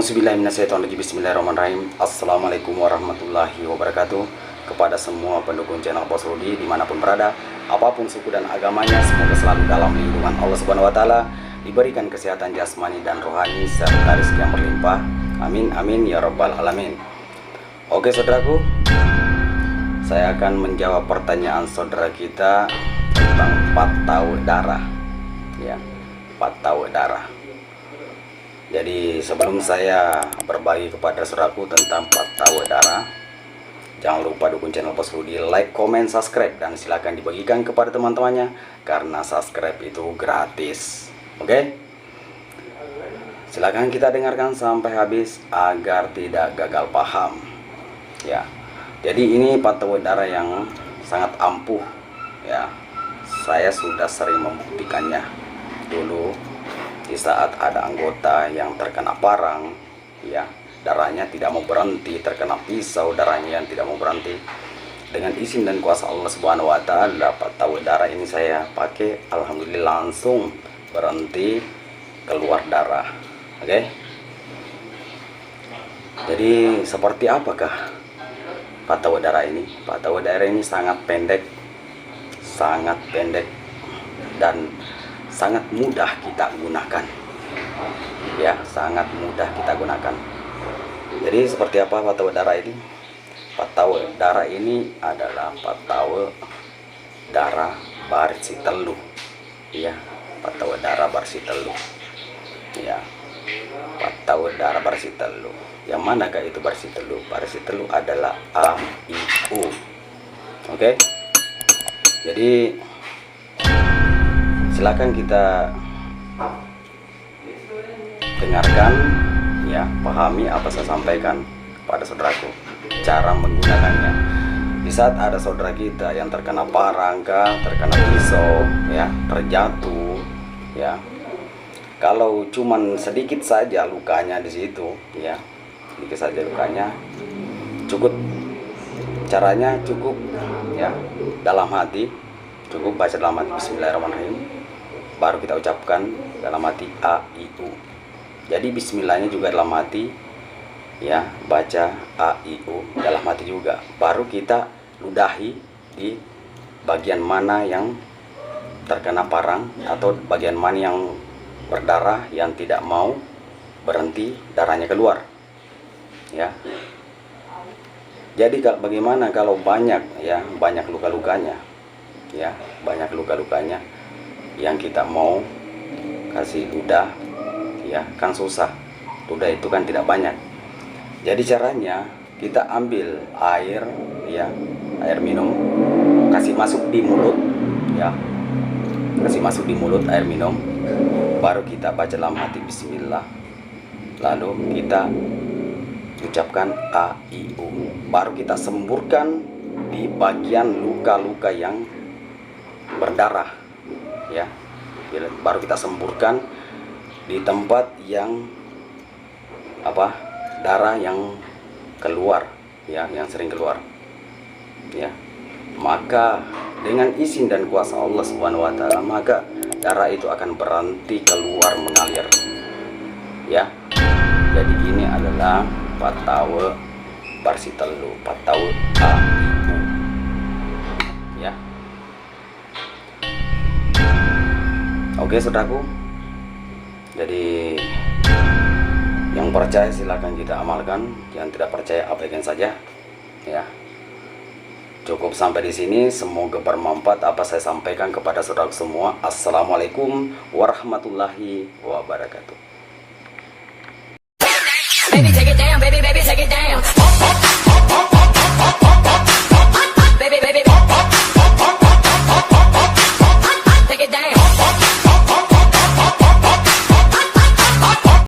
Auzubillahiminasyaitonirrajim. Bismillahirrahmanirrahim. Assalamualaikum warahmatullahi wabarakatuh. Kepada semua pendukung channel Bos Rudi dimanapun berada, apapun suku dan agamanya, semoga selalu dalam lindungan Allah Subhanahu wa Ta'ala, diberikan kesehatan jasmani dan rohani serta rezeki yang berlimpah. Amin amin ya rabbal alamin. Oke saudaraku, saya akan menjawab pertanyaan saudara kita tentang patau darah. Ya, patau darah. Jadi sebelum saya berbagi kepada saudaraku tentang patau darah, jangan lupa dukung channel Bos Rudi, like, comment, subscribe, dan silakan dibagikan kepada teman-temannya karena subscribe itu gratis. Oke? Silakan kita dengarkan sampai habis agar tidak gagal paham. Ya. Jadi ini patau darah yang sangat ampuh. Ya. Saya sudah sering membuktikannya dulu. Di saat ada anggota yang terkena parang, ya, darahnya tidak mau berhenti, terkena pisau, darahnya yang tidak mau berhenti. Dengan izin dan kuasa Allah Subhanahu wa Ta'ala, patau darah ini saya pakai, alhamdulillah langsung berhenti keluar darah. Oke. Jadi seperti apakah patau darah ini? Patau darah ini sangat pendek dan sangat mudah kita gunakan. Ya, sangat mudah kita gunakan. Jadi seperti apa patau darah ini? Patau darah ini adalah patau darah Barsitelu. Ya, patau darah Barsitelu. Ya, patau darah Barsitelu. Yang manakah itu Barsitelu? Barsitelu adalah AIU. Oke. Jadi silakan kita dengarkan, ya, pahami apa saya sampaikan pada saudaraku, cara menggunakannya. Di saat ada saudara kita yang terkena parang, terkena pisau, ya, terjatuh, ya, kalau cuman sedikit saja lukanya di situ, ya, sedikit saja lukanya, cukup caranya cukup, ya, dalam hati, cukup baca dalam hati Bismillahirrahmanirrahim. Baru kita ucapkan dalam hati AIU. Jadi bismillahnya juga dalam hati, ya, baca AIU dalam hati juga. Baru kita ludahi di bagian mana yang terkena parang atau bagian mana yang berdarah yang tidak mau berhenti darahnya keluar. Ya. Jadi bagaimana kalau banyak, ya, banyak luka-lukanya, ya, banyak luka-lukanya yang kita mau kasih ludah, ya, kan susah. Ludah itu kan tidak banyak. Jadi caranya kita ambil air, ya, air minum, kasih masuk di mulut, ya, kasih masuk di mulut air minum. Baru kita baca dalam hati Bismillah, lalu kita ucapkan AIU. Baru kita semburkan di bagian luka-luka yang berdarah, ya, baru kita semburkan di tempat yang apa, darah yang keluar, ya, yang sering keluar, ya. Maka dengan izin dan kuasa Allah Subhanahu wa Ta'ala, maka darah itu akan berhenti keluar mengalir, ya. Jadi ini adalah patau Barsitelu, patau AIU, ya. Oke saudaraku, jadi yang percaya silakan kita amalkan, yang tidak percaya abaikan saja, ya. Cukup sampai di sini, semoga bermanfaat apa saya sampaikan kepada saudara semua. Assalamualaikum warahmatullahi wabarakatuh. Baby, take it down, baby, baby.